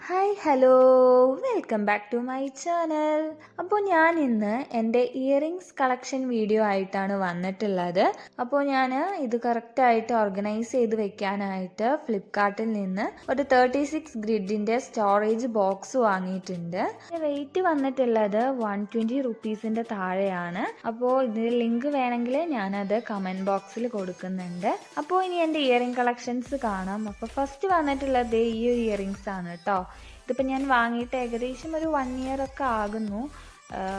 Hi hello welcome back to my channel. അപ്പോൾ ഞാൻ ഇന്ന് എൻ്റെ ഇയറിങ്സ് കളക്ഷൻ വീഡിയോ ആയിട്ടാണ് വന്നിട്ടുള്ളത്. അപ്പോൾ ഞാൻ ഇത് കറക്റ്റായിട്ട് ഓർഗനൈസ് ചെയ്ത് വെക്കാനായിട്ട് ഫ്ലിപ്കാർട്ടിൽ നിന്ന് ഒരു 36 ഗ്രിഡിൻ്റെ സ്റ്റോറേജ് ബോക്സ് വാങ്ങിയിട്ടുണ്ട്. വെയിറ്റ് വന്നിട്ടുള്ളത് 120 റുപ്പീസിൻ്റെ താഴെയാണ്. അപ്പോൾ ഇതിൻ്റെ ലിങ്ക് വേണമെങ്കിൽ ഞാനത് കമൻറ്റ് ബോക്സിൽ കൊടുക്കുന്നുണ്ട്. അപ്പോൾ ഇനി എൻ്റെ ഇയറിംഗ് കളക്ഷൻസ് കാണാം. അപ്പോൾ ഫസ്റ്റ് വന്നിട്ടുള്ളത് ഈ ഒരു ഇയറിങ്സ് ആണ് കേട്ടോ. ഇതിപ്പോൾ ഞാൻ വാങ്ങിയിട്ട് ഏകദേശം ഒരു 1 ഇയർ ഒക്കെ ആകുന്നു.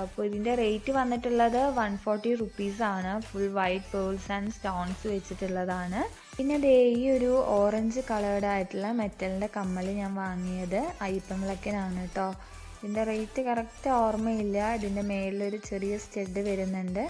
അപ്പോൾ ഇതിൻ്റെ റേറ്റ് വന്നിട്ടുള്ളത് 140 റുപ്പീസാണ്. Full white pearls and stones വെച്ചിട്ടുള്ളതാണ്. പിന്നെ ദേ ഈ ഒരു ഓറഞ്ച് കളേർഡ് ആയിട്ടുള്ള മെറ്റലിൻ്റെ കമ്മൽ ഞാൻ വാങ്ങിയത് അയ്യപ്പൻവിളക്കിനാണ് കേട്ടോ. ഇതിൻ്റെ റേറ്റ് കറക്റ്റ് ഓർമ്മയില്ല. ഇതിൻ്റെ മേളിലൊരു ചെറിയ സ്റ്റഡ് വരുന്നുണ്ട്.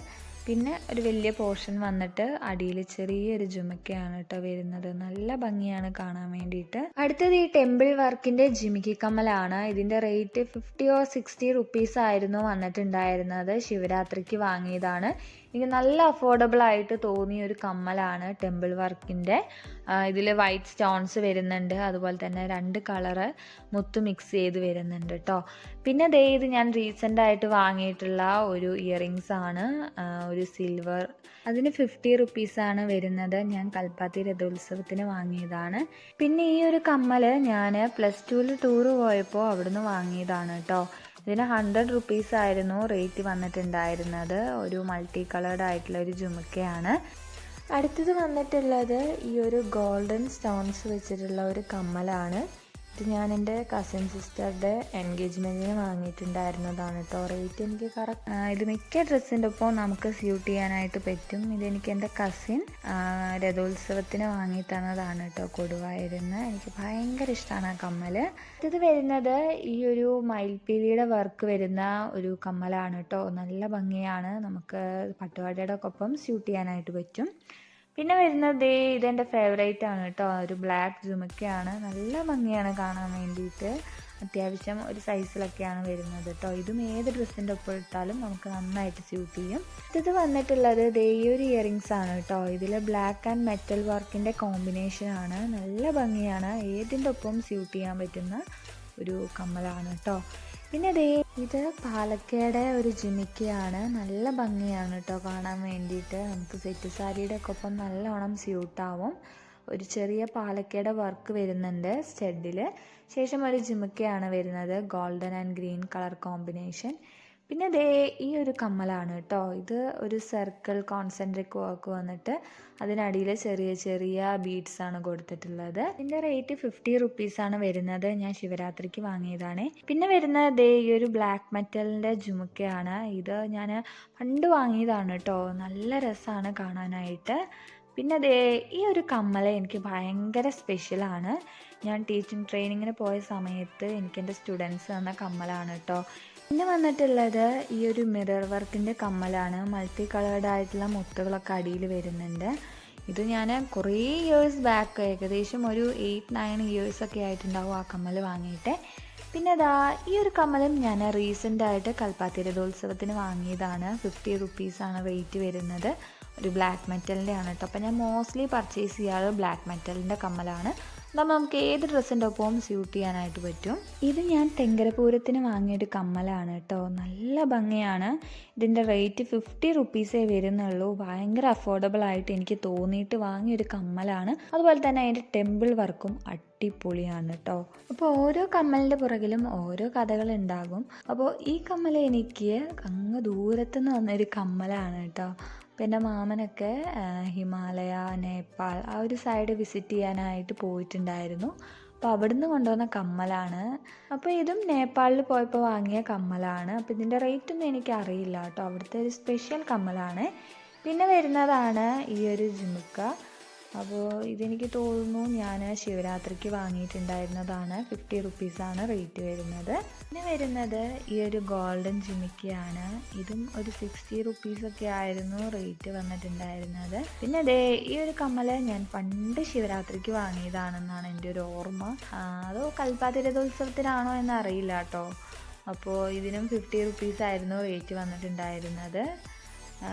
പിന്നെ ഒരു വലിയ പോർഷൻ വന്നിട്ട് അടിയിൽ ചെറിയൊരു ജുമക്കയാണ് കേട്ടോ വരുന്നത്. നല്ല ഭംഗിയാണ് കാണാൻ വേണ്ടിയിട്ട്. അടുത്തത് ഈ ടെമ്പിൾ വർക്കിൻ്റെ ജിമിക്കി കമ്മലാണ്. ഇതിൻ്റെ റേറ്റ് 50 or 60 റുപ്പീസ് ആയിരുന്നു വന്നിട്ടുണ്ടായിരുന്നത്. ശിവരാത്രിക്ക് വാങ്ങിയതാണ്. എനിക്ക് നല്ല അഫോർഡബിൾ ആയിട്ട് തോന്നിയ ഒരു കമ്മലാണ് ടെമ്പിൾ വർക്കിൻ്റെ. ഇതിൽ വൈറ്റ് സ്റ്റോൺസ് വരുന്നുണ്ട്, അതുപോലെ തന്നെ 2 കളറ് മുത്ത് മിക്സ് ചെയ്ത് വരുന്നുണ്ട് കേട്ടോ. പിന്നെ ദേ ഇത് ഞാൻ റീസെൻ്റ് ആയിട്ട് വാങ്ങിയിട്ടുള്ള ഒരു ഇയറിങ്സ് ആണ്, ഒരു സിൽവർ. അതിന് 50 റുപ്പീസാണ് വരുന്നത്. ഞാൻ കൽപ്പാത്തി രഥോത്സവത്തിന് വാങ്ങിയതാണ്. പിന്നെ ഈ ഒരു കമ്മൽ ഞാൻ +2 ടൂറ് പോയപ്പോൾ അവിടുന്ന് വാങ്ങിയതാണ് കേട്ടോ. ഇതിന് 100 റുപ്പീസ് ആയിരുന്നു റേറ്റ് വന്നിട്ടുണ്ടായിരുന്നത്. ഒരു മൾട്ടി കളേർഡ് ആയിട്ടുള്ള ഒരു ജുമക്കയാണ്. അടുത്തത് വന്നിട്ടുള്ളത് ഈ ഒരു ഗോൾഡൻ സ്റ്റോൺസ് വെച്ചിട്ടുള്ള ഒരു കമ്മലാണ്. ഇത് ഞാൻ എൻ്റെ കസിൻ സിസ്റ്ററുടെ എൻഗേജ്മെൻറ്റിന് വാങ്ങിയിട്ടുണ്ടായിരുന്നതാണ് കേട്ടോ. റേറ്റ് എനിക്ക് കറക്റ്റ്, ഇത് മിക്ക ഡ്രസ്സിൻ്റെ ഒപ്പം നമുക്ക് സ്യൂട്ട് ചെയ്യാനായിട്ട് പറ്റും. ഇതെനിക്ക് എൻ്റെ കസിൻ രഥോത്സവത്തിന് വാങ്ങി തന്നതാണ് കേട്ടോ, കൊടുവായിരുന്നു. എനിക്ക് ഭയങ്കര ഇഷ്ടമാണ് ആ കമ്മൽ. ഇത് വരുന്നത് ഈ ഒരു മയിൽപ്പീലിയുടെ വർക്ക് വരുന്ന ഒരു കമ്മലാണ് കേട്ടോ. നല്ല ഭംഗിയാണ്, നമുക്ക് പട്ടുപാവാടയുടെ ഒപ്പം സ്യൂട്ട് ചെയ്യാനായിട്ട് പറ്റും. പിന്നെ വരുന്നത് ഇതെൻ്റെ ഫേവറേറ്റ് ആണ് കേട്ടോ, ഒരു ബ്ലാക്ക് ജുമക്കയാണ്. നല്ല ഭംഗിയാണ് കാണാൻ വേണ്ടിയിട്ട്. അത്യാവശ്യം ഒരു സൈസിലൊക്കെയാണ് വരുന്നത് കേട്ടോ. ഇതും ഏത് ഡ്രസ്സിൻ്റെ ഒപ്പം ഇട്ടാലും നമുക്ക് നന്നായിട്ട് സ്യൂട്ട് ചെയ്യും. ഇത് വന്നിട്ടുള്ളത് ഈ ഒരു ഇയറിങ്സ് ആണ് കേട്ടോ. ഇതിൽ ബ്ലാക്ക് ആൻഡ് മെറ്റൽ വർക്കിൻ്റെ കോമ്പിനേഷനാണ്. നല്ല ഭംഗിയാണ്, ഏതിൻ്റെ ഒപ്പം സ്യൂട്ട് ചെയ്യാൻ പറ്റുന്ന ഒരു കമ്മലാണ് കേട്ടോ. പിന്നെ ഇത് പാലക്കയുടെ ഒരു ജിമിക്കയാണ്. നല്ല ഭംഗിയാണ് കേട്ടോ കാണാൻ വേണ്ടിയിട്ട്. നമുക്ക് സെറ്റ് സാരിയുടെ ഒക്കെ ഒപ്പം നല്ലോണം സ്യൂട്ടാവും. ഒരു ചെറിയ പാലക്കയുടെ വർക്ക് വരുന്നുണ്ട് സ്റ്റഡിൽ. ശേഷം ഒരു ജിമിക്കയാണ് വരുന്നത്, golden and green colour combination. പിന്നെ ഈ ഒരു കമ്മലാണ് കേട്ടോ. ഇത് ഒരു സർക്കിൾ കോൺസെൻട്രിക് വർക്ക് വന്നിട്ട് അതിനടിയിൽ ചെറിയ ചെറിയ ബീഡ്സ് ആണ് കൊടുത്തിട്ടുള്ളത്. ഇതിൻ്റെ റേറ്റ് 50 റുപ്പീസാണ് വരുന്നത്. ഞാൻ ശിവരാത്രിക്ക് വാങ്ങിയതാണ്. പിന്നെ വരുന്നത് ഈ ഒരു ബ്ലാക്ക് മെറ്റലിൻ്റെ ജുമുക്കയാണ്. ഇത് ഞാൻ പണ്ട് വാങ്ങിയതാണ് കേട്ടോ. നല്ല രസമാണ് കാണാനായിട്ട്. പിന്നെ ഈ ഒരു കമ്മൽ എനിക്ക് ഭയങ്കര സ്പെഷ്യലാണ്. ഞാൻ ടീച്ചിങ് ട്രെയിനിങ്ങിന് പോയ സമയത്ത് എനിക്ക് എൻ്റെ സ്റ്റുഡൻസ് തന്ന കമ്മലാണ് കേട്ടോ. പിന്നെ വന്നിട്ടുള്ളത് ഈ ഒരു മിറർ വർക്കിൻ്റെ കമ്മലാണ്. മൾട്ടി കളേർഡ് ആയിട്ടുള്ള മുത്തുകളൊക്കെ അടിയിൽ വരുന്നുണ്ട്. ഇത് ഞാൻ കുറേ ഇയേഴ്സ് ബാക്ക്, ഏകദേശം ഒരു 8-9 ഇയേഴ്സൊക്കെ ആയിട്ടുണ്ടാവും ആ കമ്മൽ വാങ്ങിയിട്ട്. പിന്നെ ഈ ഒരു കമ്മലും ഞാൻ റീസെൻ്റായിട്ട് കൽപ്പാത്തി രഥോത്സവത്തിന് വാങ്ങിയതാണ്. 50 റുപ്പീസാണ് റേറ്റ് വരുന്നത്. ഒരു ബ്ലാക്ക് മെറ്റലിൻ്റെ ആണ് കേട്ടോ. അപ്പോൾ ഞാൻ മോസ്റ്റ്ലി പർച്ചേസ് ചെയ്യാറ് ബ്ലാക്ക് മെറ്റലിൻ്റെ കമ്മലാണ്. അതാകുമ്പോൾ നമുക്ക് ഏത് ഡ്രസ്സിൻ്റെ ഒപ്പവും സ്യൂട്ട് ചെയ്യാനായിട്ട് പറ്റും. ഇത് ഞാൻ തെങ്കരപൂരത്തിന് വാങ്ങിയൊരു കമ്മലാണ് കേട്ടോ. നല്ല ഭംഗിയാണ്. ഇതിൻ്റെ റേറ്റ് 50 റുപ്പീസേ വരുന്നുള്ളൂ. ഭയങ്കര അഫോർഡബിൾ ആയിട്ട് എനിക്ക് തോന്നിയിട്ട് വാങ്ങിയൊരു കമ്മലാണ്. അതുപോലെ തന്നെ അതിൻ്റെ ടെമ്പിൾ വർക്കും അടിപൊളിയാണ് കേട്ടോ. അപ്പോൾ ഓരോ കമ്മലിൻ്റെ പുറകിലും ഓരോ കഥകളുണ്ടാകും. അപ്പോൾ ഈ കമ്മൽ എനിക്ക് അങ്ങ് ദൂരത്തുനിന്ന് വന്നൊരു കമ്മലാണ് കേട്ടോ. അപ്പോൾ എൻ്റെ മാമനൊക്കെ ഹിമാലയ, നേപ്പാൾ ആ ഒരു സൈഡ് വിസിറ്റ് ചെയ്യാനായിട്ട് പോയിട്ടുണ്ടായിരുന്നു. അപ്പോൾ അവിടുന്ന് കൊണ്ടുവന്ന കമ്മലാണ്. അപ്പോൾ ഇതും നേപ്പാളിൽ പോയപ്പോൾ വാങ്ങിയ കമ്മലാണ്. അപ്പോൾ ഇതിൻ്റെ റേറ്റൊന്നും എനിക്കറിയില്ല കേട്ടോ. അവിടുത്തെ ഒരു സ്പെഷ്യൽ കമ്മലാണ്. പിന്നെ വരുന്നതാണ് ഈ ഒരു ജുമുക്ക. അപ്പോൾ ഇതെനിക്ക് തോന്നുന്നു ഞാൻ ശിവരാത്രിക്ക് വാങ്ങിയിട്ടുണ്ടായിരുന്നതാണ്. 50 റുപ്പീസാണ് റേറ്റ് വരുന്നത്. പിന്നെ വരുന്നത് ഈ ഒരു ഗോൾഡൻ ജിമിക്കയാണ്. ഇതും ഒരു 60 റുപ്പീസൊക്കെ ആയിരുന്നു റേറ്റ് വന്നിട്ടുണ്ടായിരുന്നത്. പിന്നെ ഈ ഒരു കമ്മൽ ഞാൻ പണ്ട് ശിവരാത്രിക്ക് വാങ്ങിയതാണെന്നാണ് എൻ്റെ ഒരു ഓർമ്മ. അതോ കൽപ്പാത്തി രഥോത്സവത്തിനാണോ എന്ന് അറിയില്ല കേട്ടോ. അപ്പോൾ ഇതിനും 50 റുപ്പീസായിരുന്നു റേറ്റ് വന്നിട്ടുണ്ടായിരുന്നത്.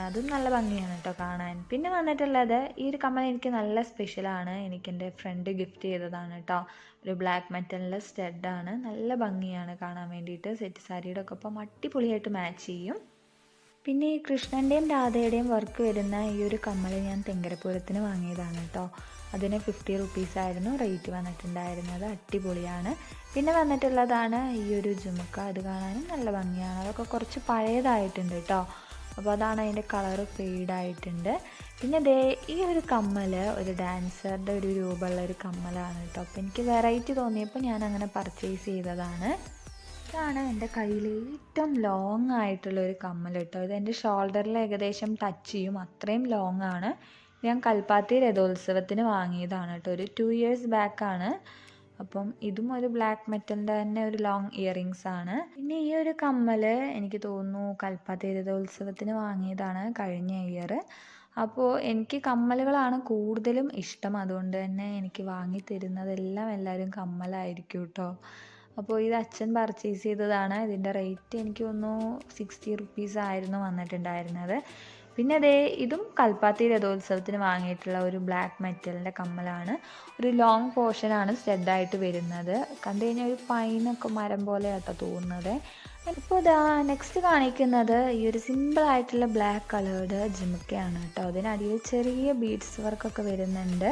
അതും നല്ല ഭംഗിയാണ് കേട്ടോ കാണാൻ. പിന്നെ വന്നിട്ടുള്ളത് ഈ ഒരു കമ്മൽ എനിക്ക് നല്ല സ്പെഷ്യലാണ്. എനിക്ക് എൻ്റെ ഫ്രണ്ട് ഗിഫ്റ്റ് ചെയ്തതാണ് കേട്ടോ. ഒരു ബ്ലാക്ക് മെറ്റലിൻ്റെ സ്റ്റഡാണ്. നല്ല ഭംഗിയാണ് കാണാൻ വേണ്ടിയിട്ട്. സെറ്റ് സാരിയുടെ ഒക്കെ ഒപ്പം അടിപൊളിയായിട്ട് മാച്ച് ചെയ്യും. പിന്നെ ഈ കൃഷ്ണൻ്റെയും രാധയുടെയും വർക്ക് വരുന്ന ഈ ഒരു കമ്മൽ ഞാൻ തെങ്കരപ്പൂരത്തിന് വാങ്ങിയതാണ് കേട്ടോ. അതിന് 50 റുപ്പീസായിരുന്നു റേറ്റ് വന്നിട്ടുണ്ടായിരുന്നത്. അടിപൊളിയാണ്. പിന്നെ വന്നിട്ടുള്ളതാണ് ഈ ഒരു ജുമുക്ക. അത് കാണാനും നല്ല ഭംഗിയാണ്. അതൊക്കെ കുറച്ച് പഴയതായിട്ടുണ്ട് കേട്ടോ. അപ്പോൾ അതാണ് അതിൻ്റെ കളറ് ഫെയ്ഡായിട്ടുണ്ട്. പിന്നെ ഈ ഒരു കമ്മൽ ഒരു ഡാൻസറുടെ ഒരു രൂപമുള്ള ഒരു കമ്മലാണ് കേട്ടോ. അപ്പോൾ എനിക്ക് വെറൈറ്റി തോന്നിയപ്പോൾ ഞാൻ അങ്ങനെ പർച്ചേസ് ചെയ്തതാണ്. ഇതാണ് എൻ്റെ കയ്യിൽ ഏറ്റവും ലോങ് ആയിട്ടുള്ള ഒരു കമ്മൽ കേട്ടോ. ഇത് എൻ്റെ ഷോൾഡറിൽ ഏകദേശം ടച്ച് ചെയ്യും, അത്രയും ലോങ് ആണ്. ഞാൻ കൽപ്പാത്തി രഥോത്സവത്തിന് വാങ്ങിയതാണ് കേട്ടോ. ഒരു 2 ഇയേഴ്സ് ബാക്കാണ്. അപ്പം ഇതും ഒരു ബ്ലാക്ക് മെറ്റലിൻ്റെ തന്നെ ഒരു ലോങ് ഇയറിങ്സ് ആണ്. പിന്നെ ഈ ഒരു കമ്മൽ എനിക്ക് തോന്നുന്നു കൽപ്പാത്തി രഥോത്സവത്തിന് വാങ്ങിയതാണ് കഴിഞ്ഞ ഇയർ. അപ്പോൾ എനിക്ക് കമ്മലുകളാണ് കൂടുതലും ഇഷ്ടം. അതുകൊണ്ട് തന്നെ എനിക്ക് വാങ്ങി തരുന്നതെല്ലാം എല്ലാവരും കമ്മലായിരിക്കും കേട്ടോ. അപ്പോൾ ഇത് അച്ഛൻ പർച്ചേസ് ചെയ്തതാണ്. ഇതിൻ്റെ റേറ്റ് എനിക്ക് തോന്നുന്നു 60 റുപ്പീസായിരുന്നു വന്നിട്ടുണ്ടായിരുന്നത്. പിന്നെ ഇതും കൽപ്പാത്തി രഥോത്സവത്തിന് വാങ്ങിയിട്ടുള്ള ഒരു ബ്ലാക്ക് മെറ്റലിൻ്റെ കമ്മലാണ്. ഒരു ലോങ് പോർഷനാണ് സ്റ്റഡായിട്ട് വരുന്നത്. കണ്ടു കഴിഞ്ഞാൽ ഒരു പൈനൊക്കെ മരം പോലെ ആട്ടോ തോന്നുന്നത്. ഇപ്പോൾ നെക്സ്റ്റ് കാണിക്കുന്നത് ഈ ഒരു സിമ്പിളായിട്ടുള്ള ബ്ലാക്ക് കളേർഡ് ജിമുക്കയാണ് കേട്ടോ. അതിനടിയിൽ ചെറിയ ബീഡ്സ് വർക്കൊക്കെ വരുന്നുണ്ട്.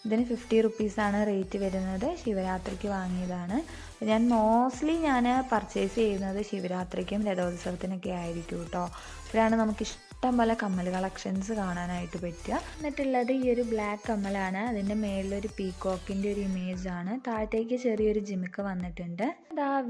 ഇതിന് 50 റുപ്പീസാണ് റേറ്റ് വരുന്നത്. ശിവരാത്രിക്ക് വാങ്ങിയതാണ്. ഞാൻ മോസ്റ്റ്ലി പർച്ചേസ് ചെയ്യുന്നത് ശിവരാത്രിക്കും രഥോത്സവത്തിനൊക്കെ ആയിരിക്കും കേട്ടോ. അപ്പോഴാണ് നമുക്ക് ഇഷ്ടം പോലെ കമ്മൽ കളക്ഷൻസ് കാണാനായിട്ട് പറ്റുക. എന്നിട്ടുള്ളത് ഈ ഒരു ബ്ലാക്ക് കമ്മലാണ്. അതിൻ്റെ മേളിലൊരു പീകോക്കിൻ്റെ ഒരു ഇമേജാണ്. താഴത്തേക്ക് ചെറിയൊരു ജിമിക്ക് വന്നിട്ടുണ്ട്.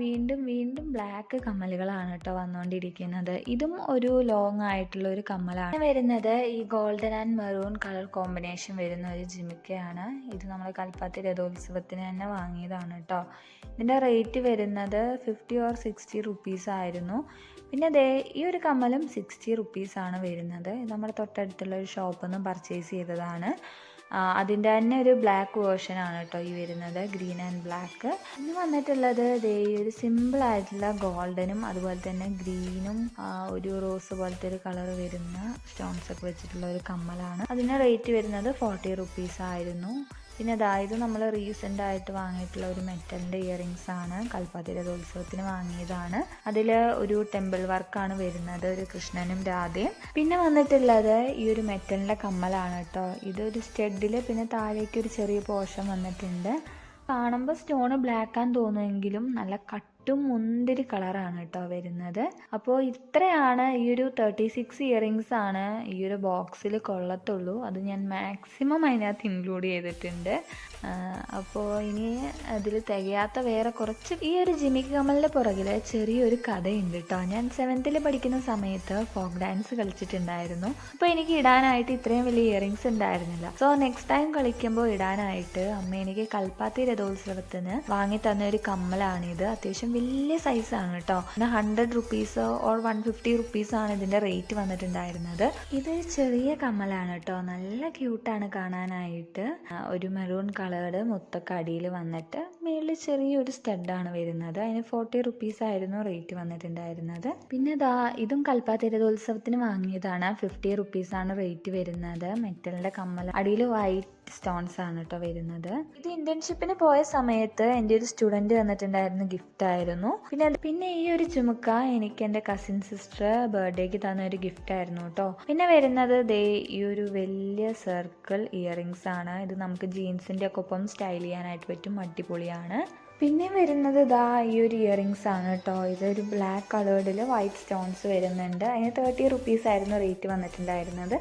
വീണ്ടും ബ്ലാക്ക് കമ്മലുകളാണ് കേട്ടോ വന്നുകൊണ്ടിരിക്കുന്നത്. ഇതും ഒരു ലോങ് ആയിട്ടുള്ള ഒരു കമ്മലാണ് വരുന്നത്. ഈ golden and maroon colour combination വരുന്ന ഒരു ജിമിക്കയാണ്. ഇത് നമ്മൾ കൽപ്പാത്തി രഥോത്സവത്തിന് തന്നെ വാങ്ങിയതാണ് കേട്ടോ. ഇതിൻ്റെ റേറ്റ് വരുന്നത് 50 or 60 റുപ്പീസായിരുന്നു. പിന്നെ ഈ ഒരു കമ്മലും 60 റുപ്പീസാണ് വരുന്നത്. ഇത് നമ്മുടെ തൊട്ടടുത്തുള്ള ഒരു ഷോപ്പിൽ നിന്ന് പർച്ചേസ് ചെയ്തതാണ്. അതിൻ്റെ തന്നെ ഒരു ബ്ലാക്ക് വേർഷനാണ് കേട്ടോ ഈ വരുന്നത്, ഗ്രീൻ ആൻഡ് ബ്ലാക്ക്. പിന്നെ വന്നിട്ടുള്ളത് ഈ ഒരു സിമ്പിളായിട്ടുള്ള ഗോൾഡനും അതുപോലെ തന്നെ ഗ്രീനും ഒരു റോസ് പോലത്തെ ഒരു കളർ വരുന്ന സ്റ്റോൺസ് ഒക്കെ വെച്ചിട്ടുള്ള ഒരു കമ്മലാണ്. അതിന് റേറ്റ് വരുന്നത് 40 റുപ്പീസായിരുന്നു. പിന്നെ ഇത് നമ്മൾ റീസെൻ്റ് ആയിട്ട് വാങ്ങിയിട്ടുള്ള ഒരു മെറ്റലിൻ്റെ ഇയറിങ്സ് ആണ്. കൽപ്പാത്തി രഥോത്സവത്തിന് വാങ്ങിയതാണ്. അതിൽ ഒരു ടെമ്പിൾ വർക്കാണ് വരുന്നത്, ഒരു കൃഷ്ണനും രാധയും. പിന്നെ വന്നിട്ടുള്ളത് ഈ ഒരു മെറ്റലിൻ്റെ കമ്മലാണ് കേട്ടോ. ഇതൊരു സ്റ്റഡിൽ പിന്നെ താഴേക്ക് ഒരു ചെറിയ പോർഷൻ വന്നിട്ടുണ്ട്. കാണുമ്പോൾ സ്റ്റോണ് ബ്ലാക്ക് ആണെന്ന് തോന്നുമെങ്കിലും നല്ല മുന്തിരി കളറാണ് കേട്ടോ വരുന്നത്. അപ്പോൾ ഇത്രയാണ് ഈ ഒരു 36 ഇയറിങ്സ് ആണ് ഈ ഒരു ബോക്സിൽ കൊള്ളത്തുള്ളൂ. അത് ഞാൻ മാക്സിമം അതിനകത്ത് ഇൻക്ലൂഡ് ചെയ്തിട്ടുണ്ട്. അപ്പോൾ ഇനി അതിൽ തികയാത്ത വേറെ കുറച്ച് ഈ ഒരു ജിമിക്ക് കമ്മലിൻ്റെ പുറകിൽ ചെറിയൊരു കഥയുണ്ട് കേട്ടോ. ഞാൻ 7th പഠിക്കുന്ന സമയത്ത് ഫോക്ക് ഡാൻസ് കളിച്ചിട്ടുണ്ടായിരുന്നു. അപ്പോൾ എനിക്ക് ഇടാനായിട്ട് ഇത്രയും വലിയ ഇയറിങ്സ് ഉണ്ടായിരുന്നില്ല. സോ നെക്സ്റ്റ് ടൈം കളിക്കുമ്പോൾ ഇടാനായിട്ട് അമ്മ എനിക്ക് കൽപ്പാത്തി രഥോത്സവത്തിന് വാങ്ങി തന്ന ഒരു കമ്മലാണിത്. അത്യാവശ്യം വലിയ സൈസാണ് കേട്ടോ. 100 റുപ്പീസ് ഓർ 150 റുപ്പീസാണ് ഇതിൻ്റെ റേറ്റ് വന്നിട്ടുണ്ടായിരുന്നത്. ഇത് ചെറിയ കമ്മലാണ് കേട്ടോ. നല്ല ക്യൂട്ടാണ് കാണാനായിട്ട്. ഒരു മെറൂൺ കളേർഡ് മുത്തൊക്കെ അടിയിൽ വന്നിട്ട് മേളിൽ ചെറിയൊരു സ്റ്റഡാണ് വരുന്നത്. അതിന് 40 റുപ്പീസായിരുന്നു റേറ്റ് വന്നിട്ടുണ്ടായിരുന്നത്. പിന്നെ ഇതും കൽപ്പാത്തി രഥോത്സവത്തിന് വാങ്ങിയതാണ്. 50 റുപ്പീസാണ് റേറ്റ് വരുന്നത്. മെറ്റലിൻ്റെ കമ്മൽ, അടിയിൽ വൈറ്റ് സ്റ്റോൺസ് ആണ് കേട്ടോ വരുന്നത്. ഇത് ഇന്റേൺഷിപ്പിന് പോയ സമയത്ത് എൻ്റെ ഒരു സ്റ്റുഡൻറ്റ് വന്നിട്ടുണ്ടായിരുന്ന ഗിഫ്റ്റ് ആയിരുന്നു. പിന്നെ ഈ ഒരു ചുമുക്ക എനിക്ക് എൻ്റെ കസിൻ സിസ്റ്റർ ബർത്ത്ഡേക്ക് തന്ന ഒരു ഗിഫ്റ്റ് ആയിരുന്നു കേട്ടോ. പിന്നെ വരുന്നത് ഈ ഒരു വലിയ സർക്കിൾ ഇയറിങ്സ് ആണ്. ഇത് നമുക്ക് ജീൻസിൻ്റെ ഒക്കെ ഒപ്പം സ്റ്റൈൽ ചെയ്യാനായിട്ട് പറ്റും, അടിപൊളിയാണ്. പിന്നെ വരുന്നത് ഈ ഒരു ഇയറിങ്സ് ആണ് കേട്ടോ. ഇതൊരു ബ്ലാക്ക് കളേർഡിൽ വൈറ്റ് സ്റ്റോൺസ് വരുന്നുണ്ട്. അതിന് 30 റുപ്പീസായിരുന്നു റേറ്റ് വന്നിട്ടുണ്ടായിരുന്നത്.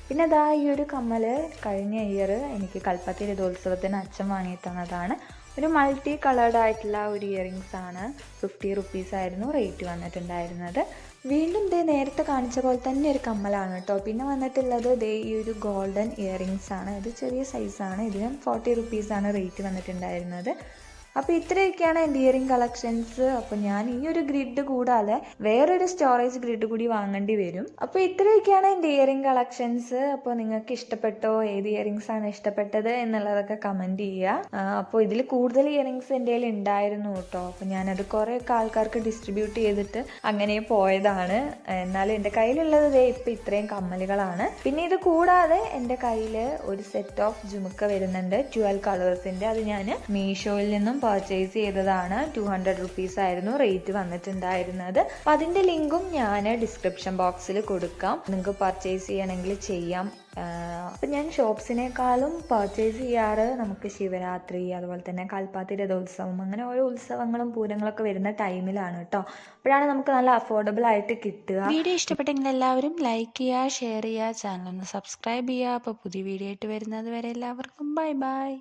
പിന്നെ ഈ ഒരു കമ്മൽ കഴിഞ്ഞ ഇയർ എനിക്ക് കൽപ്പാത്തി രഥോത്സവത്തിന് അച്ഛൻ വാങ്ങി തന്നതാണ്. ഒരു മൾട്ടി കളേർഡ് ആയിട്ടുള്ള ഒരു ഇയറിങ്സ് ആണ്. 50 റുപ്പീസായിരുന്നു റേറ്റ് വന്നിട്ടുണ്ടായിരുന്നത്. വീണ്ടും നേരത്തെ കാണിച്ച പോലെ തന്നെ ഒരു കമ്മലാണ് കേട്ടോ. പിന്നെ വന്നിട്ടുള്ളത് ഈ ഒരു ഗോൾഡൻ ഇയറിങ്സ് ആണ്. ഇത് ചെറിയ സൈസാണ്. ഇതിന് 40 റുപ്പീസാണ് റേറ്റ് വന്നിട്ടുണ്ടായിരുന്നത്. അപ്പോൾ ഇത്രയൊക്കെയാണ് എൻ്റെ ഇയറിംഗ് കളക്ഷൻസ്. അപ്പോൾ ഞാൻ ഈ ഒരു ഗ്രിഡ് കൂടാതെ വേറൊരു സ്റ്റോറേജ് ഗ്രിഡ് കൂടി വാങ്ങേണ്ടി വരും. അപ്പോൾ ഇത്രയൊക്കെയാണ് എൻ്റെ ഇയറിംഗ് കളക്ഷൻസ്. അപ്പോൾ നിങ്ങൾക്ക് ഇഷ്ടപ്പെട്ടോ, ഏത് ഇയറിംഗ്സ് ആണ് ഇഷ്ടപ്പെട്ടത് എന്നുള്ളതൊക്കെ കമൻറ്റ് ചെയ്യുക. അപ്പോൾ ഇതിൽ കൂടുതൽ ഇയറിംഗ്സ് എൻ്റെ കയ്യിൽ ഉണ്ടായിരുന്നു കേട്ടോ. അപ്പോൾ ഞാനത് കുറേയൊക്കെ ആൾക്കാർക്ക് ഡിസ്ട്രിബ്യൂട്ട് ചെയ്തിട്ട് അങ്ങനെ പോയതാണ്. എന്നാലും എൻ്റെ കയ്യിലുള്ളത് ഇപ്പോൾ ഇത്രയും കമ്മലുകളാണ്. പിന്നെ ഇത് കൂടാതെ എൻ്റെ കയ്യിൽ ഒരു സെറ്റ് ഓഫ് ജുമുക്ക വരുന്നുണ്ട് 12 കളേഴ്സിൻ്റെ. അത് ഞാൻ മീഷോയിൽ നിന്നും പർച്ചേസ് ചെയ്തതാണ്. 200 റുപ്പീസ് ആയിരുന്നു റേറ്റ് വന്നിട്ടുണ്ടായിരുന്നത്. അപ്പം അതിൻ്റെ ലിങ്കും ഞാൻ ഡിസ്ക്രിപ്ഷൻ ബോക്സിൽ കൊടുക്കാം. നിങ്ങൾക്ക് പർച്ചേസ് ചെയ്യണമെങ്കിൽ ചെയ്യാം. അപ്പം ഞാൻ ഷോപ്സിനേക്കാളും പർച്ചേസ് ചെയ്യാറ് നമുക്ക് ശിവരാത്രി, അതുപോലെ തന്നെ കൽപ്പാത്തി രഥോത്സവം, അങ്ങനെ ഓരോ ഉത്സവങ്ങളും പൂരങ്ങളൊക്കെ വരുന്ന ടൈമിലാണ് കേട്ടോ. അപ്പോഴാണ് നമുക്ക് നല്ല അഫോർഡബിൾ ആയിട്ട് കിട്ടുക. വീഡിയോ ഇഷ്ടപ്പെട്ടെങ്കിൽ എല്ലാവരും ലൈക്ക് ചെയ്യുക, ഷെയർ ചെയ്യുക, ചാനൽ ഒന്ന് സബ്സ്ക്രൈബ് ചെയ്യുക. അപ്പോൾ പുതിയ വീഡിയോ ആയിട്ട് വരുന്നത് വരെ എല്ലാവർക്കും ബൈ ബൈ.